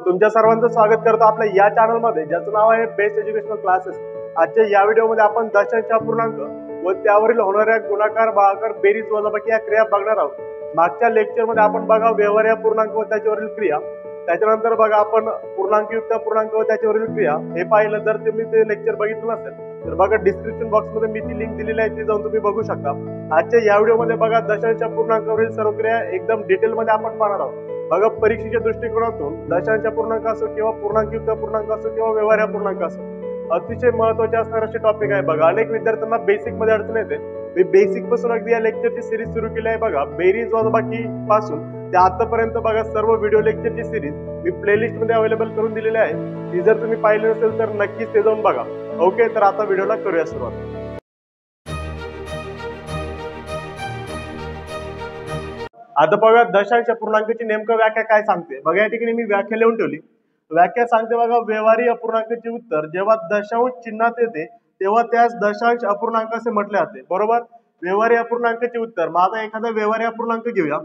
तुमच्या सर्वांचं स्वागत करतो आपल्या या चॅनल मध्ये, ज्याचं नाव आहे बेस्ट एज्युकेशनल क्लासेस। आजच्या या व्हिडिओमध्ये आपण दशांश अपूर्णांक व त्यावरील होणाऱ्या गुणाकार, भागाकार, बेरीज, वजाबाकी या क्रिया बघणार आहोत। मागच्या लेक्चर मध्ये आपण बघा व्यवहार्य अपूर्णांक व त्याच्यावरील क्रिया, त्याच्यानंतर बघा आपण पूर्णांकयुक्त अपूर्णांक व त्याच्यावरील क्रिया हे पाहिलं। जर तुम्ही ते लेक्चर बघितलं नसेल तर बघा डिस्क्रिप्शन बॉक्स मध्ये मी ती लिंक दिलेली आहे, ती जाऊन तुम्ही बघू शकता। आजच्या या व्हिडिओमध्ये बघा दशांश अपूर्णांकावरील सर्व क्रिया एकदम डिटेल मध्ये आपण पाहणार आहोत। बघा परीक्षेच्या दृष्टिकोनातून दशांश अपूर्णांक असो किंवा पूर्णांकयुक्त अपूर्णांक असो किंवा व्यवहार्य अपूर्णांक असो, अतिशय महत्त्वाचे असणारे असे टॉपिक आहे। बघा अनेक विद्यार्थ्यांना बेसिक मध्ये अडचण येते। मी बेसिक पासून अगदी या लेक्चरची सिरीज सुरू केली आहे। बघा बेरीज वजाबाकी पासून ते आतापर्यंत बघा सर्व व्हिडिओ लेक्चरची सिरीज मी प्लेलिस्ट मध्ये अवेलेबल करून दिलेली आहे। ती जर तुम्ही पाहिली नसेल तर नक्कीच ते जाऊन बघा। ओके, तर आता व्हिडिओला करूया सुरुवात। आता बघा दशांश अपूर्णांकाची नेमकं व्याख्या काय सांगते। बघा या ठिकाणी मी व्याख्या लिहून ठेवली। व्याख्या सांगते बघा, व्यवहारी अपूर्णांकाचे उत्तर जेव्हा दशांश चिन्हात येते तेव्हा त्यास दशांश अपूर्णांक असे म्हटले जाते। बरोबर, व्यवहारी अपूर्णांकाचे उत्तर। मग आता एखादा व्यवहारी अपूर्णांक घेऊया।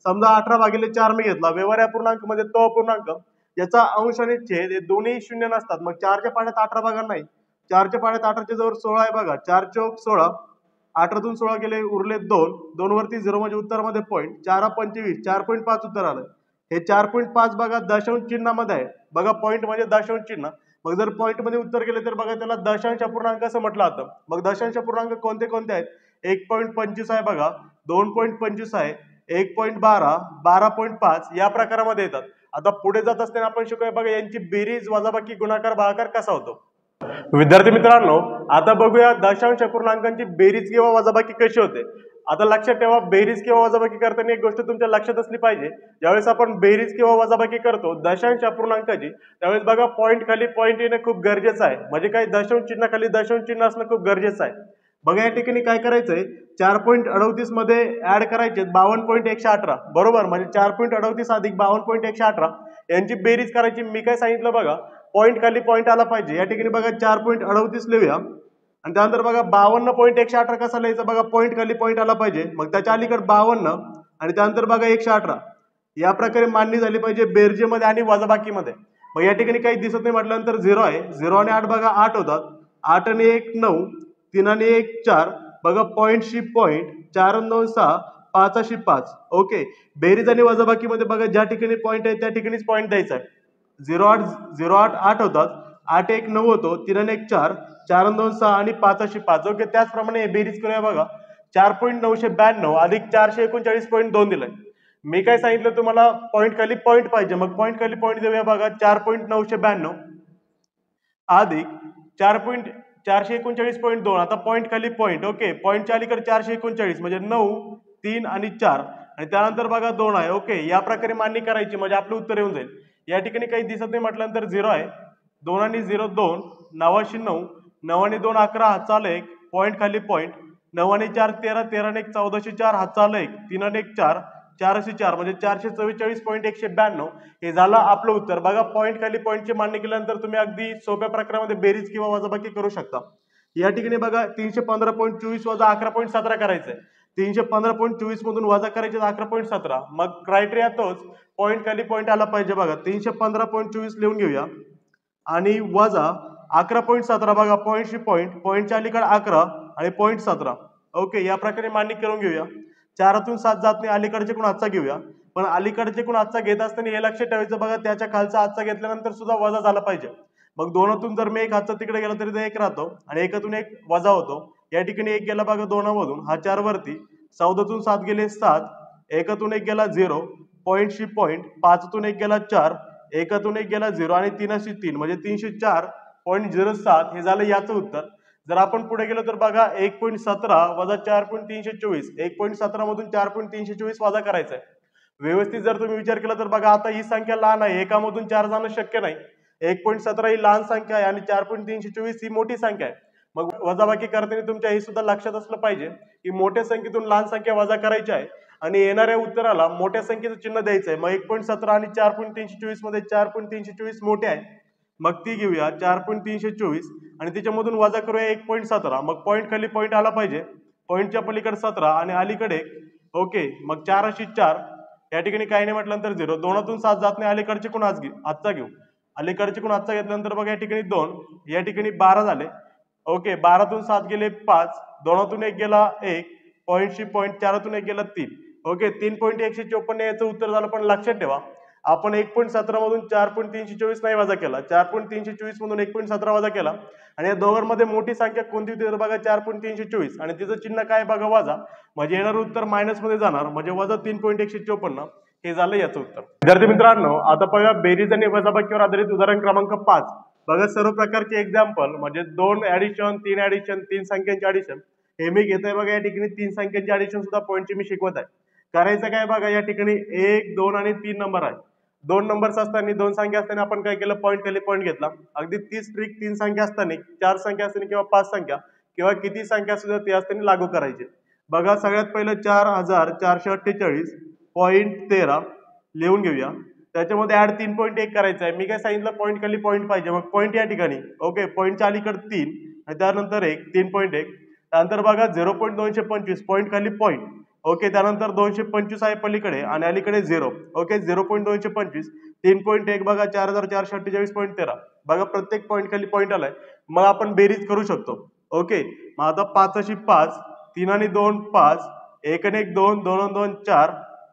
समजा 18/4 मी घेतला। व्यवहारी अपूर्णांक म्हणजे तो अपूर्णांक ज्याचा अंश आणि छेद हे दोन्ही शून्य नसतात। मग 4च्या पाड्यात 18 भागा नाही, 4च्या पाड्यात 18 जवळ 16 आहे। बघा 4 चौक 16, 18तून 16 गेले उरले 2, 2 वरती 0 म्हणजे उत्तरामध्ये पॉईंट, 4 25, 4.5 उत्तर आलं। हे 4.5 बघा दशांश चिन्हामध्ये आहे। बघा पॉईंट म्हणजे दशांश चिन्ह। मग जर पॉईंट मध्ये उत्तर गेले तर बघा त्याला दशांश अपूर्णांक असं म्हटलं जातं। मग दशांश अपूर्णांक कोणते कोणते आहेत? 1.25 आहे बघा, 2.25 आहे, 1.12, 12.5 या प्रकारामध्ये येतात। आता पुढे जात असताना आपण शिकूया बघा यांची बेरीज, वजाबाकी, गुणाकार, भागाकार कसा होतो। विद्यार्थी मित्रांनो, आता बघूया दशांश अपूर्णांकांची बेरीज किंवा वजाबाकी कशी होते। आता लक्षात ठेवा, बेरीज किंवा वजाबाकी करताना एक गोष्ट तुमच्या लक्षात असली पाहिजे। ज्यावेळेस आपण बेरीज किंवा वजाबाकी करतो दशांश अपूर्णांकाची, त्यावेळेस बघा पॉईंट खाली पॉईंट येणं खूप गरजेचं आहे। म्हणजे काय, दशांश चिन्ह खाली दशांश चिन्ह असणं खूप गरजेचं आहे। बघा या ठिकाणी काय करायचंय, 4.38 मध्ये ऍड करायचे 52.118। बरोबर, म्हणजे 4.38 अधिक 52.118 यांची बेरीज करायची। मी काय सांगितलं बघा, पॉईंट खाली पॉईंट आला पाहिजे। या ठिकाणी बघा 4.38 लिहूया आणि त्यानंतर बघा 52.118 कसा लिहायचा, बघा पॉईंट खाली पॉईंट आला पाहिजे। मग त्याच्या अलीकडे 52 आणि त्यानंतर बघा 118 या प्रकारे मांडणी झाली पाहिजे बेरजेमध्ये आणि वजाबाकीमध्ये। मग या ठिकाणी काही दिसत नाही म्हटल्यानंतर 0 आहे। 0 आणि 8 बघा 8 होतात, 8 आणि 1 9, 3 आणि 1 4, बघा पॉईंटशी पॉईंट, 4 आणि 2 6, 5 अशी 5। ओके, बेरीज आणि वजाबाकीमध्ये बघा ज्या ठिकाणी पॉईंट आहे त्या ठिकाणीच पॉईंट द्यायचा आहे। 0 8 होतात, 8 1 9 होतो, 3 आणि 1 4, 4 आणि 2 6 आणि 5 अशी 5। ओके, त्याचप्रमाणे बेरीज करूया बघा, 4.992 अधिक 439.2 दिलंय। मी काय सांगितलं तुम्हाला, पॉईंट खाली पॉईंट पाहिजे। मग पॉईंट खाली पॉईंट देऊया बघा, 4.992 अधिक 439.2। आता पॉईंट खाली पॉईंट, ओके, पॉईंटच्या अलीकडे 439 म्हणजे 9 3 आणि 4 आणि त्यानंतर बघा 2 आहे। ओके, या प्रकारे मांडणी करायची म्हणजे आपलं उत्तर येऊन जाईल। या ठिकाणी काही दिसत नाही म्हटल्यानंतर 0 आहे, 2 आणि 0 2, 9 9, 9 आणि 2 11 हातचा आला 1, पॉईंट खाली पॉईंट, 9 आणि 4 13, 13 आणि 1 1404 हातचा आला 1, 3 आणि 1 4, 4 अशी 4 म्हणजे 444.192 हे झालं आपलं उत्तर। बघा पॉईंट खाली पॉईंटची मांडणी केल्यानंतर तुम्ही अगदी सोप्या प्रकारामध्ये बेरीज किंवा वजाबाकी करू शकता। या ठिकाणी बघा 315.24 वजा 11.17 करायचंय। 315.24 मधून वजा करायचे 11.17। मग क्रायटेरिया तोच, पॉईंट खाली पॉईंट आला पाहिजे। बघा 315.24 लिहून घेऊया आणि वजा 11.17 बघा पॉईंटशी पॉईंट, पॉईंटच्या अलीकडे 11 आणि पॉईंट 17। ओके, या प्रकारे मांडणी करून घेऊया। 4तून 7 जात नाही, अलीकडचे कोण आजचा घेऊया। पण अलीकडचे कोण आजचा घेत असताना हे लक्षात ठेवायचं बघा, त्याच्या खालचा आजचा घेतल्यानंतर सुद्धा वजा झाला पाहिजे। मग 2तून जर मी एक हातचा तिकडे गेला तरी 1 राहतो आणि 1तून 1 वजा होतो। या ठिकाणी 1 गेला बघा 2 मधून, हा 4 वरती, 14तून 7 गेले 7, 1तून 1 गेला 0, पॉईंटशी पॉईंट, 5तून 1 गेला 4, 1तून 1 गेला 0 आणि 3 अशी 3 म्हणजे 304.07 हे झालं याचं उत्तर। जर आपण पुढे गेलो तर बघा 1.17 वजा 4.324, 1.17 मधून 4.324 वजा करायचा आहे। व्यवस्थित जर तुम्ही विचार केला तर बघा आता ही संख्या लहान आहे, एकामधून 4 जाणं शक्य नाही। 1.17 ही लहान संख्या आहे आणि 4.324 ही मोठी संख्या आहे। मग वजाबाकी करताना तुमच्या हे सुद्धा लक्षात असलं पाहिजे की मोठ्या संख्येतून लहान संख्या वजा करायची आहे आणि येणाऱ्या उत्तराला मोठ्या संख्येचं चिन्ह द्यायचं आहे। मग 1.17 आणि 4.324 मध्ये 4.324 मोठे आहे, मग ती घेऊया 4.324 आणि त्याच्यामधून वजा करूया 1.17। मग पॉईंट खाली पॉईंट आला पाहिजे, पॉईंटच्या पलीकडे 17 आणि अलीकडे 1। ओके, मग 4 अशी 4, या ठिकाणी काही नाही म्हटलं तर 0, दोनातून 7 जात नाही, अलीकडचे कोण आजचा घेऊ, अलीकडचे कोण आजचा घेतल्यानंतर बघा या ठिकाणी 2, या ठिकाणी 12 झाले. ओके, 12तून 7 गेले 5, दोनातून 1 गेला 1, पॉईंटशी पॉईंट, 4तून 1 गेला 3. ओके, 3.154 याचं उत्तर झालं. पण लक्षात ठेवा आपण 1.17 मधून 4.324 नाही वजा केला, 4.324 मधून 1.17 वजा केला आणि या दोघांमध्ये मोठी संख्या कोणती होती तर बघा 4.324 आणि तिचं चिन्ह काय बघा वजा, म्हणजे येणारं उत्तर मायनस मध्ये जाणार, म्हणजे वजा 3.154 हे झालं याचं उत्तर. विद्यार्थी मित्रांनो, आता बघा बेरीज आणि वजाबाकीवर आधारित उदाहरण क्रमांक 5. बघा सर्व प्रकारचे एक्झाम्पल म्हणजे 2 ऍडिशन, 3 ऍडिशन, 3 संख्यांचे ऍडिशन हे मी घेतोय. बघा या ठिकाणी 3 संख्यांचे ऍडिशन सुद्धा पॉईंटचे मी शिकवत आहे. करायचं काय बघा, या ठिकाणी 1, 2 आणि 3 नंबर आहे. 2 नंबर्स असताना 2 संख्या असताना आपण काय केलं, पॉईंट खाली पॉईंट घेतला. अगदी तीच ट्रिक 3 संख्या असताना, 4 संख्या असताना किंवा 5 संख्या किंवा किती संख्या सुद्धा ते असताना लागू करायचे. बघा सगळ्यात पहिलं 4448.13 लिहून घेऊया. त्याच्यामध्ये ऍड 3.1 करायचं आहे. मी काय सांगितलं, पॉईंट खाली पॉईंट पाहिजे, मग पॉईंट या ठिकाणी ओके, पॉईंटच्या अलीकडे 3 आणि त्यानंतर 1, 3.1. त्यानंतर बघा 0.225 पॉईंट खाली पॉईंट ओके, त्यानंतर 225 आहे पलीकडे आणि अलीकडे 0 ओके, 0.225, 3.1 बघा 4448.13. बघा प्रत्येक पॉईंट खाली पॉईंट आलाय. मग आपण बेरीज करू शकतो. ओके, मग आता 5 अशी 5, 3 आणि 2 5, 1 आणि 1 2, 2 आणि 2 4,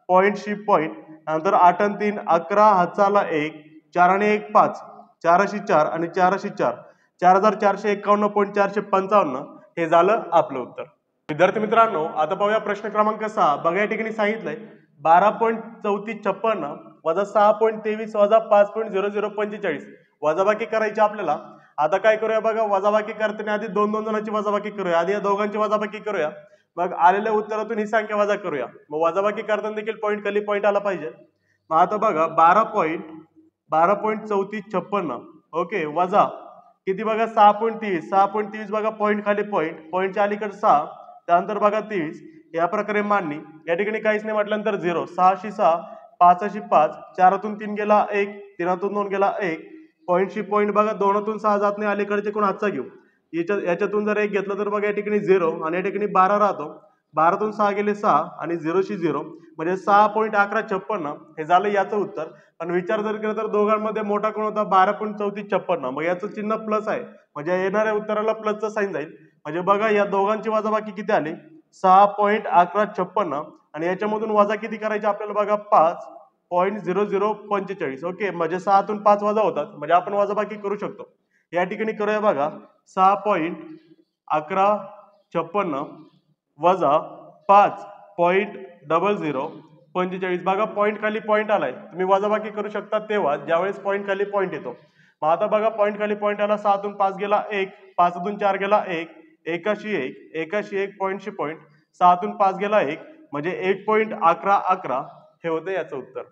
पॉईंटशी पॉईंट, नंतर 8 आणि 3 11, हाताला 1, 4 आणि 1 5, 4 अशी 4 आणि 4 अशी 4, 4451.455 हे झालं आपलं उत्तर. विद्यार्थी मित्रांनो, आता पाहूया प्रश्न क्रमांक 6. बघा या ठिकाणी सांगितलंय 12.3456 वजा 6.23 वजा 5.0045 वजाबाकी करायची आपल्याला. आता काय करूया बघा, वजाबाकी करताना आधी 2 जणांची वजाबाकी करूया, आधी या दोघांची वजाबाकी करूया, मग आलेल्या उत्तरातून ही संख्या वजा करूया. मग वजाबाकी करताना देखील पॉईंट खाली पॉईंट आला पाहिजे. मग आता बघा 12.3456 ओके वजा किती बघा 6.23 बघा पॉईंट खाली पॉईंट, पॉईंटच्या अलीकडे 6, त्यानंतर बघा 23, या प्रकारे मांडणी. या ठिकाणी काहीच नाही म्हटल्यानंतर 0, 6 अशी 6, 5 अशी 5, 4तून 3 गेला 1, 3तून 2 गेला 1, पॉईंटशी पॉईंट बघा 2तून 6 जात नाही, अलीकडचे कोण हातचा घेऊ, याच्यातून जर 1 घेतलं तर बघा या ठिकाणी 0 आणि या ठिकाणी 12 राहतो, 12तून 6 गेले 6 आणि 0शी 0 म्हणजे 6.1156 हे झालं याचं उत्तर. पण विचार जर केला तर दोघांमध्ये मोठा कोण होता, 12.3456, मग याचं चिन्ह प्लस आहे म्हणजे येणाऱ्या उत्तराला प्लसचं साईन जाईल. म्हणजे बघा या दोघांची वजाबाकी किती आली, 6.1156 आणि याच्यामधून वजा किती करायचे आपल्याला बघा 5.0045 ओके, म्हणजे 6तून 5 वजा होतात म्हणजे आपण वजाबाकी करू शकतो. या ठिकाणी करूया बघा 6.1156 वजा 5.0045 बघा पॉईंट खाली पॉईंट आलाय, तुम्ही वजाबाकी करू शकता तेव्हा ज्यावेळेस पॉईंट खाली पॉईंट येतो. मग आता बघा पॉईंट खाली पॉईंट आला, 6तून 5 गेला 1, 5तून 4 गेला 1, 1 पॉईंटशी पॉईंट, 6तून 5 गेला 1 म्हणजे 1.1111 हे होतं याचं उत्तर.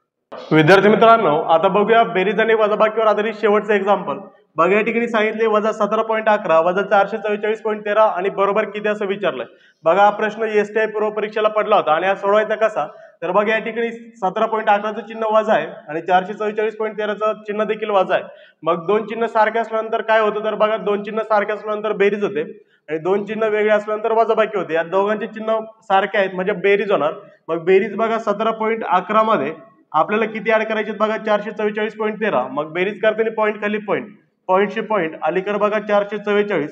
विद्यार्थी मित्रांनो, आता बघूया बेरीज आणि वजाबाकीवर आधारित शेवटचं एक्झाम्पल. बघा या ठिकाणी सांगितले वजा 17.11 वजा 444.13 आणि बरोबर किती असं विचारलंय. बघा हा प्रश्न एसटीआय पूर्व परीक्षेला पडला होता आणि हा सोडवायचा कसा, तर बघा या ठिकाणी 17.11चं चिन्ह वजा आहे आणि 444.13चं चिन्ह देखील वजा आहे. मग दोन चिन्ह सारखे असल्यानंतर काय होतं तर बघा, दोन चिन्ह सारखे असल्यानंतर बेरीज होते आणि दोन चिन्ह वेगळे असल्यानंतर वजाबाकी होते. या दोघांचे चिन्ह सारखे आहेत म्हणजे बेरीज होणार. मग बेरीज बघा 17.11 मध्ये आपल्याला किती ऍड करायचे बघा 444.13, मग बेरीज करताना पॉईंट खाली पॉईंट, पॉईंटशी पॉईंट, अलीकडे बघा 444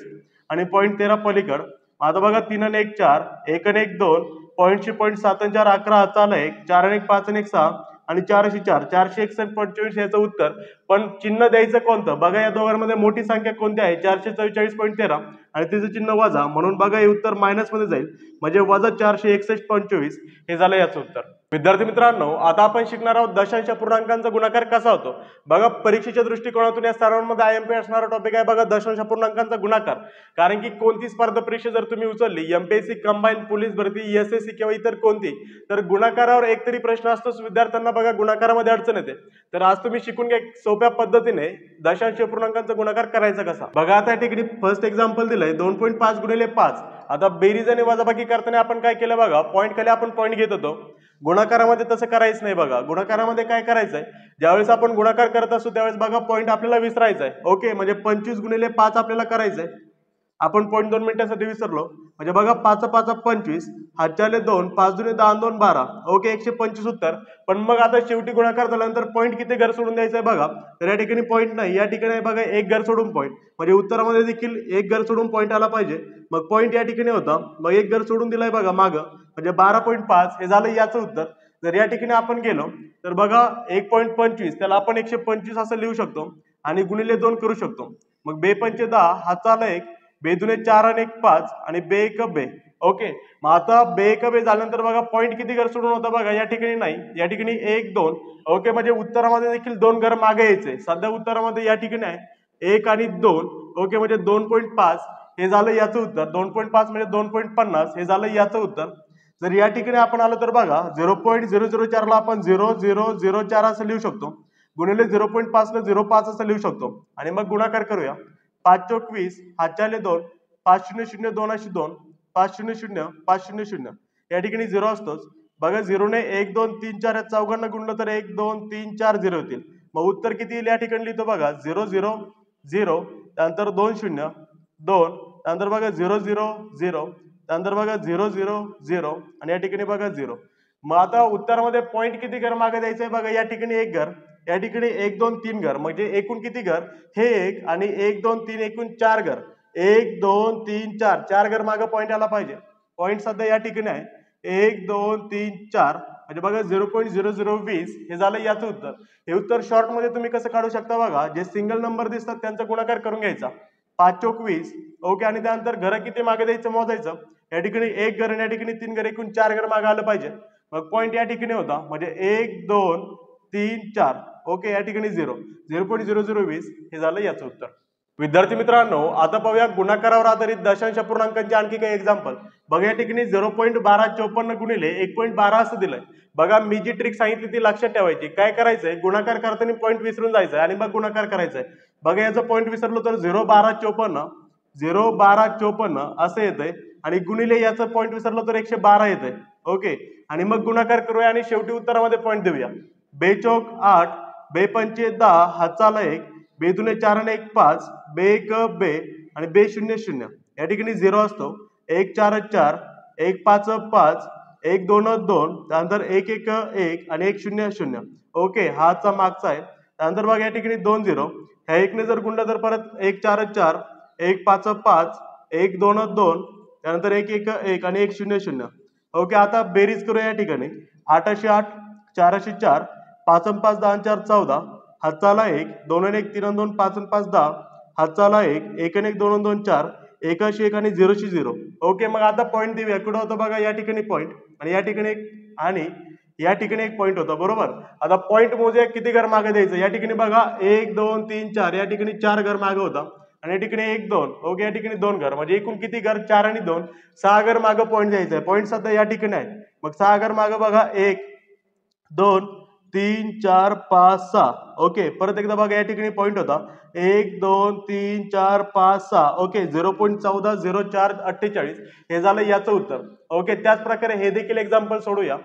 आणि पॉईंट 13 पलीकड. आता बघा 3 आणि 1 4, 1 आणि 1 2, पॉईंटशी पॉईंट 7 आणि 4 11, हाताला 1, 4 आणि 1 5 आणि 1 6 आणि 4 अशी 4, 461.25 याचं उत्तर. पण चिन्ह द्यायचं कोणतं बघा, या दोघांमध्ये मोठी संख्या कोणती आहे 444.13 आणि तिचं चिन्ह वजा, म्हणून बघा हे उत्तर मायनस मध्ये जाईल म्हणजे वजा 461.25 हे झालं याचं उत्तर. विद्यार्थी मित्रांनो, आता आपण शिकणार आहोत दशांश पूर्णांकांचा गुणाकार कसा होतो. बघा परीक्षेच्या दृष्टिकोनातून या सर्वांमध्ये आयएमपी असणारा टॉपिक आहे बघा दशांश पूर्णांकांचा गुणाकार. कारण की कोणती स्पर्धा परीक्षा जर तुम्ही उचलली, एमपीएससी, कंबाईन, पोलीस भरती, एसएससी किंवा इतर कोणती, तर गुणाकारावर एक तरी प्रश्न असतोच विद्यार्थ्यांना. बघा गुणाकारामध्ये अडचण येते, तर आज तुम्ही शिकून घ्या सोप्या पद्धतीने दशांश पूर्णांकांचा गुणाकार करायचा कसा. बघा आता या ठिकाणी फर्स्ट एक्झाम्पल दिलंय 2.5 गुणिले 5. आता बेरीज आणि वजाबाकी करताना आपण काय केलं बघा, पॉईंट खाली आपण पॉईंट घेत होतो. गुणाकारामध्ये तसं करायचं नाही. बघा गुणाकारामध्ये काय करायचंय, ज्यावेळेस आपण गुणाकार करत असतो त्यावेळेस बघा पॉईंट आपल्याला विसरायचा आहे. ओके, म्हणजे 25 गुणिले 5 आपल्याला करायचंय. आपण 0.2 मिनिटासाठी विसरलो. म्हणजे बघा 5 5 25, 5 2, 5 2 10 2 12. ओके 125 उत्तर. पण मग आता शेवटी गुणाकार झाल्यानंतर पॉईंट किती घर सोडून द्यायचं आहे बघा. तर या ठिकाणी पॉईंट नाही, या ठिकाणी बघा एक घर सोडून पॉईंट. म्हणजे उत्तरामध्ये देखील एक घर सोडून पॉईंट आला पाहिजे. मग पॉईंट या ठिकाणी होता, मग एक घर सोडून दिलाय बघा मागं, म्हणजे 12.5 हे झालं याचं उत्तर. जर या ठिकाणी आपण गेलो तर बघा 1.25 त्याला आपण 125 असं लिहू शकतो आणि गुणिले 2 करू शकतो. मग 2×5 = 10, हातचा आला 1, 2×2 4 आणि 1 5 आणि 2×1 2. ओके, मग आता 2×1 2 झाल्यानंतर बघा पॉईंट किती घर सोडून होता बघा, या ठिकाणी नाही, या ठिकाणी 1 2. ओके, म्हणजे उत्तरामध्ये देखील 2 घर मागे यायचे. सध्या उत्तरामध्ये या ठिकाणी आहे 1 आणि 2. ओके, म्हणजे 2.5 हे झालं याचं उत्तर. 2.5 म्हणजे 2.50 हे झालं याचं उत्तर. जर या ठिकाणी आपण आलो तर बघा 0.004 ला आपण 0004 असं लिहू शकतो, गुणिले 0.5 ला 0.5 असं लिहू शकतो आणि मग गुणाकार करूया. 5 चौक 20, हातच्या आले 2, 5 0 0 2 अशी 2, 5 0 0 5 0 0. या ठिकाणी 0 असतोच. बघा 0 ने 1 2 3 4 या चौघांना गुणलं तर 1 2 3 4 0 होतील. मग उत्तर किती येईल या ठिकाणी लिहितो बघा 0 0 0, त्यानंतर 2 0 2, त्यानंतर बघा 0 0 0, त्यानंतर बघा 0 0 0 आणि या ठिकाणी बघा 0. मग आता उत्तरामध्ये पॉईंट किती घर मागे द्यायचंय बघा, या ठिकाणी एक घर, या ठिकाणी 1 2 3 घर, म्हणजे एकूण किती घर हे एक आणि 1 2 3 एकूण 4 घर. 1 2 3 4 4 घर मागे पॉईंट आला पाहिजे. पॉईंट सध्या या ठिकाणी आहे 1 2 3 4, म्हणजे बघा 0.0020 हे झालं याचं उत्तर. हे उत्तर शॉर्ट मध्ये तुम्ही कसं काढू शकता बघा, जे सिंगल नंबर दिसतात त्यांचा गुणाकार करून घ्यायचा. 5 चौक 20. ओके, आणि त्यानंतर घर किती मागे द्यायचं मोजायचं. या ठिकाणी एक घर आणि या ठिकाणी 3 घर, एकूण 4 घर मागे आलं पाहिजे. मग पॉईंट या ठिकाणी होता, म्हणजे 1 2 3 4. ओके, या ठिकाणी 0.0020 हे झालं याचं उत्तर. विद्यार्थी मित्रांनो, आता पाहूया गुणाकारावर आधारित दशांश पूर्णांकांचे आणखी काही एक्झाम्पल. बघा या ठिकाणी 0.1254 गुणिले 1.12 असं दिलंय. बघा मी जी ट्रिक सांगितली ती लक्षात ठेवायची. काय करायचंय, गुणाकार करताना पॉईंट विसरून जायचंय आणि मग गुणाकार करायचंय. बघा याचं पॉईंट विसरलो तर 0.1254 असं येतंय आणि गुणिले याचं पॉईंट विसरलो तर 112 येतंय. ओके, आणि मग गुणाकार करूया आणि शेवटी उत्तरामध्ये पॉईंट देऊया. 2 चौक 8, 2 पंचे 10, हातचा आला 1, 2 दुने 4 आणि 1 5, 2 1 2 आणि 2 0 0. या ठिकाणी 0 असतो. 1 4 4, 1 5 5, 1 2 2, त्यानंतर 1 1 1 आणि 1 0 0. ओके, हाचा मागचा आहे. त्यानंतर बघा या ठिकाणी 2 0. ह्या 1 ने जर गुणलं तर परत 1 4 4, 1 5 5, 1 2 2, त्यानंतर 1 1 1 आणि 1 0 0. ओके, आता बेरीज करूया. या ठिकाणी 8 8, 4 4, 5 5 10 4 14, हातचा आला 1, 2 1 3 2 5 5 10, हातचा आला 1, 1 1 2 2 4, 1 1 आणि 0 0. ओके, मग आता पॉईंट देऊया. कुठं होतं बघा, या ठिकाणी पॉईंट आणि या ठिकाणी एक आणि या ठिकाणी एक पॉईंट होता, बरोबर. आता पॉईंट मोजूया किती घर मागे द्यायचं. या ठिकाणी बघा 1 2 3 4, या ठिकाणी 4 घर मागे होता आणि या ठिकाणी 1 2. ओके, या ठिकाणी 2 घर, म्हणजे एकूण किती घर 4 आणि 2, 6 घर मागे पॉईंट द्यायचा आहे. पॉईंट सध्या या ठिकाणी आहे. मग 6 घर मागे बघा 1 2 3 4 5 6. ओके, परत एकदा बघा या ठिकाणी पॉईंट होता 1 2 3 4 5 6. ओके, 0.140448 हे झालं याचं उत्तर. ओके, त्याच प्रकारे हे देखील एक्झाम्पल सोडूया.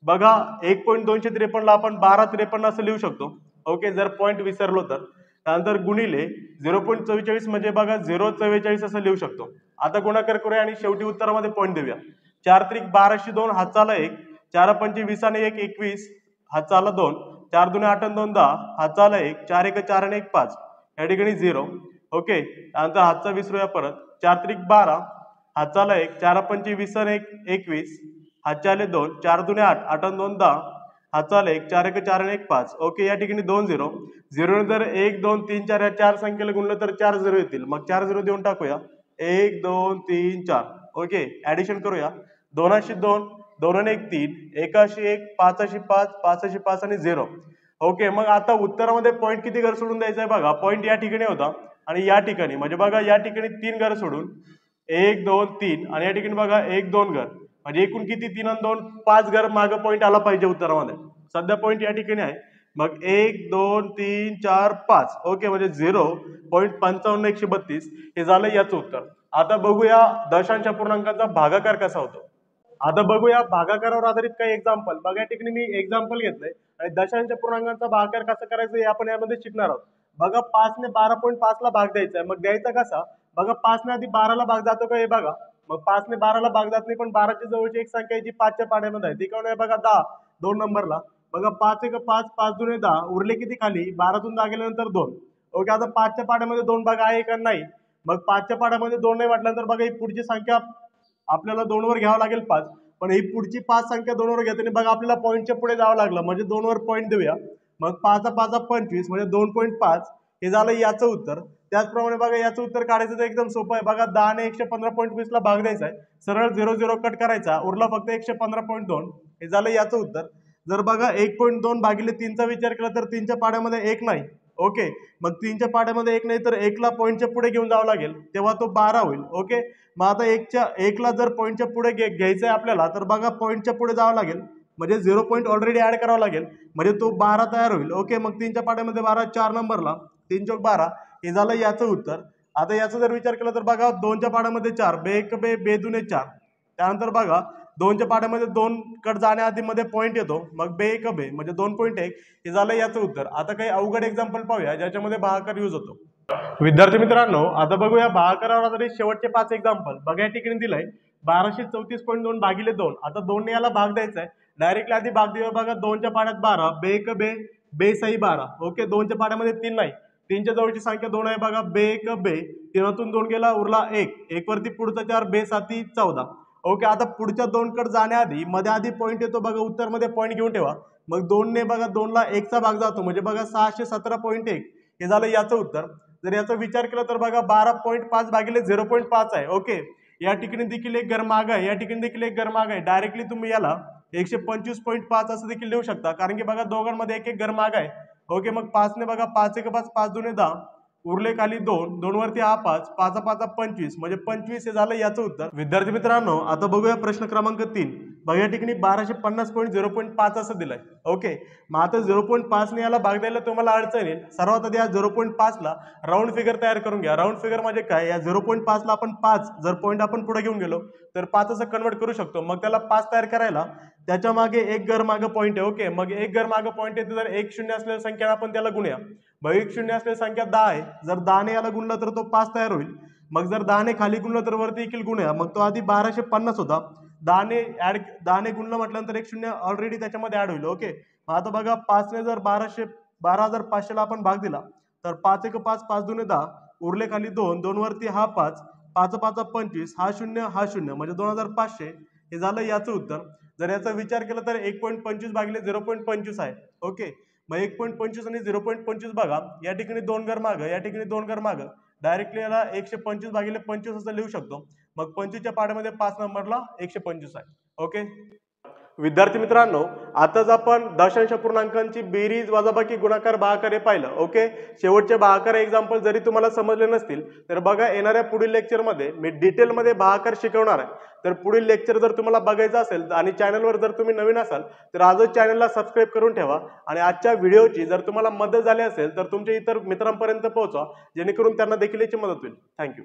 बघा 1.253 ला आपण 1253 असं लिहू शकतो. ओके, जर पॉईंट विसरलो तर. त्यानंतर गुणिले 0.44 म्हणजे बघा 0.44 असं लिहू शकतो. आता गुणाकार करूया आणि शेवटी उत्तरामध्ये पॉईंट देऊया. 4 त्रिक 1202, हातचा आला 1, 4 पंचे 20 आणि 1 21, हातचा आला 2, 4 दुने 8 आणि 2 10, हातचा आला 1, 4 1 4 आणि 1 5. या ठिकाणी 0. ओके, त्यानंतर हातचा विसरूया परत. 4 त्रिक 12, हातचा आला 1, 4 पंचे 20 आणि 1 21, हातचे आले 2, 4 दुने 8 8 आणि 2 10, हातचा आला 1, 4 1 4 आणि 1 5. ओके, या ठिकाणी 2 0. 0 जर 1 2 3 4 या 4 संख्येला गुणलं तर 4 0 येतील. मग 4 0 देऊन टाकूया. 1 2 3 4. ओके, ऍडिशन करूया. 2 अशी 2, 2 आणि 1 3, 1 अशी 1, 5 अशी 5, 5 अशी 5 आणि 0. ओके, मग आता उत्तरामध्ये पॉईंट किती घर सोडून द्यायचं आहे बघा. पॉईंट या ठिकाणी होता आणि या ठिकाणी, म्हणजे बघा या ठिकाणी 3 घर सोडून 1 2 3 आणि या ठिकाणी बघा 1 2 घर, म्हणजे एकूण किती 3 आणि 2 5 घर मागे पॉईंट आला पाहिजे उत्तरामध्ये. सध्या पॉईंट या ठिकाणी आहे. मग 1 2 3 4 5. ओके, म्हणजे 0.55 132 हे झालं याचं उत्तर. आता बघूया दशांश पूर्णांकांचा भागाकार कसा होतो. आता बघूया भागाकारावर आधारित काही एक्झाम्पल. बघा या ठिकाणी मी एक्झाम्पल घेतलंय आणि दशांश पूर्णांकांचा भागाकार कसा करायचा हे आपण यामध्ये शिकणार आहोत. बघा 5 ने 12.5 ला भाग द्यायचा आहे, मग द्यायचा कसा? बघा 5 ने आधी 12 ला भाग जातो का हे बघा, मग 5 ने 12 ला भाग जात नाही, पण 12च्या जवळची एक संख्या आहे जी 5च्या पाड्यामध्ये आहे, ती कोण आहे बघा 10, 2 नंबरला. बघा 5 एक 5, 5 दुने 10, उरले किती खाली? 12तून 10 गेल्यानंतर 2. ओके, आता 5च्या पाड्यामध्ये 2 भाग आहे का नाही? मग 5च्या पाड्यामध्ये 2 नाही म्हटल्यानंतर बघा ही पुढची संख्या आपल्याला 2 वर घ्यावं लागेल 5, पण ही पुढची 5 संख्या 2 वर घेताना बघा आपल्याला पॉईंटच्या पुढे जावं लागलं, म्हणजे 2 वर पॉईंट देऊया. मग 5 5 25 म्हणजे 2.5, हे झालं याचं उत्तर. त्याचप्रमाणे बघा याचं उत्तर काढायचं तर एकदम सोपं आहे. बघा 10 ने 115.20 ला भाग द्यायचा आहे, सरळ 0 0 कट करायचा, उरला फक्त 115.2, हे झालं याचं उत्तर. जर बघा 1.2 भागिले 3चा विचार केला तर 3च्या पाड्यामध्ये 1 नाही. ओके, मग 3च्या पाड्यामध्ये 1 नाही तर 1 ला पॉईंटच्या पुढे घेऊन जावं लागेल, तेव्हा तो 12 होईल. ओके, मग आता 1 ला जर पॉईंटच्या पुढे घ्यायचं आहे आपल्याला, तर बघा पॉईंटच्या पुढे जावं लागेल, म्हणजे 0 पॉईंट ऑलरेडी ऍड करावा लागेल, म्हणजे तो 12 तयार होईल. ओके, मग 3च्या पाड्यामध्ये 12, 4 नंबरला 3 चौक 12, हे झालं याचं उत्तर. आता याचा जर विचार केला तर बघा 2च्या पाड्यामध्ये 4, बे 1 बे, बे 2 4, त्यानंतर बघा 2च्या पाड्यामध्ये 2 कट जाण्याआधी मध्ये पॉईंट येतो, मग बे 1 बे म्हणजे 2.1, हे झालं याचं उत्तर. आता काही अवघड एक्झाम्पल पाहूया ज्याच्यामध्ये भागाकार यूज होतो. विद्यार्थी मित्रांनो, आता बघूया भागाकारावर आधारित शेवटचे 5 एक्झाम्पल. बघा या ठिकाणी दिलंय 1234.2 भागिले 2. आता 2 ने याला भाग द्यायचा आहे, डायरेक्टली आधी भाग देऊया. बघा 2च्या पाड्यात 12, बे 1 बे, बे 6 12. ओके, 2च्या पाड्यामध्ये 3 नाही, 3च्या जवळची संख्या 2 आहे. बघा बे 1 बे, 3तून 2 गेला, उरला 1, 1 वरती पुढचा 4, बे 7 14. ओके, आता पुढच्या 2 कट जाण्याआधी मध्ये आधी पॉईंट येतो, बघा उत्तर मध्ये पॉईंट घेऊन ठेवा. मग 2 ने बघा 2 ला 1 चा भाग जातो, म्हणजे बघा 617.1, हे झालं याचं उत्तर. जर याचा विचार केला तर बघा 12.5 भागिले 0.5 आहे. ओके, या ठिकाणी देखील एक गरमाग आहे, या ठिकाणी देखील एक गरमाग आहे. डायरेक्टली तुम्ही याला 125.5 असं देखील लिहू शकता, कारण की बघा दोघांमध्ये एक एक गरमाग आहे. ओके, मग 5 ने बघा 5 1 5, 5 2 10, उरले खाली 2, 2 वरती हा 5, 5 5 25 म्हणजे 25, हे झालं याचं उत्तर. विद्यार्थी मित्रांनो, आता बघूया प्रश्न क्रमांक 3. बघा या ठिकाणी 1250.0.5 असं दिलंय. ओके, मग आता 0.5 ने याला भाग द्यायला तुम्हाला अडचण येईल. सर्वात आधी या 0.5 ला राऊंड फिगर तयार करून घ्या. राऊंड फिगर म्हणजे काय? या 0.5 ला आपण 5 जर पॉईंट आपण पुढे घेऊन गेलो तर 5 असं कन्वर्ट करू शकतो. मग त्याला 5 तयार करायला त्याच्या मागे एक घर मागे पॉईंट आहे. ओके, मग एक घर मागे पॉईंट आहे, तर 1 0 असलेल्या संख्या आपण त्याला गुणूया. मग 1 0 असलेली संख्या 10 आहे, जर 10 ने याला गुणलं तर तो 5 तयार होईल. मग जर 10 ने खाली गुणलं तर वरती देखील गुणूया. मग तो आधी 1250 होता, 10 ने गुणलं म्हटल्यानंतर 1 0 ऑलरेडी त्याच्यामध्ये ऍड होईल. ओके, मग आता बघा 5 ने जर 12,500 ला आपण भाग दिला तर 5 1 5, 5 2 10, उरले खाली 2, 2 वरती हा 5, 5 5 25, हा 0 म्हणजे 2500, हे झालं याचं उत्तर. जर याचा विचार केला तर 1.25 भागिले 0.25 आहे. ओके, मग 1.25 आणि 0.25 बघा, या ठिकाणी 2 घर मागं, या ठिकाणी 2 घर मागं, डायरेक्टली याला 125 भागिले 25 असं लिहू शकतो. मग 25च्या पाड्यामध्ये 5 नंबरला 125 आहे. ओके विद्यार्थी मित्रांनो, आताच आपण दशांश पूर्णांकांची बेरीज, वजाबाकी, गुणाकार, भागाकार हे पाहिलं. ओके, शेवटचे भागाकार एक्झाम्पल जरी तुम्हाला समजले नसतील तर बघा येणाऱ्या पुढील लेक्चरमध्ये मी डिटेलमध्ये भागाकार शिकवणार आहे. तर पुढील लेक्चर जर तुम्हाला बघायचं असेल आणि चॅनलवर जर तुम्ही नवीन असाल तर आजच चॅनलला सबस्क्राईब करून ठेवा आणि आजच्या व्हिडिओची जर तुम्हाला मदत झाली असेल तर तुमच्या इतर मित्रांपर्यंत पोहोचवा, जेणेकरून त्यांना देखील याची मदत होईल. थँक्यू.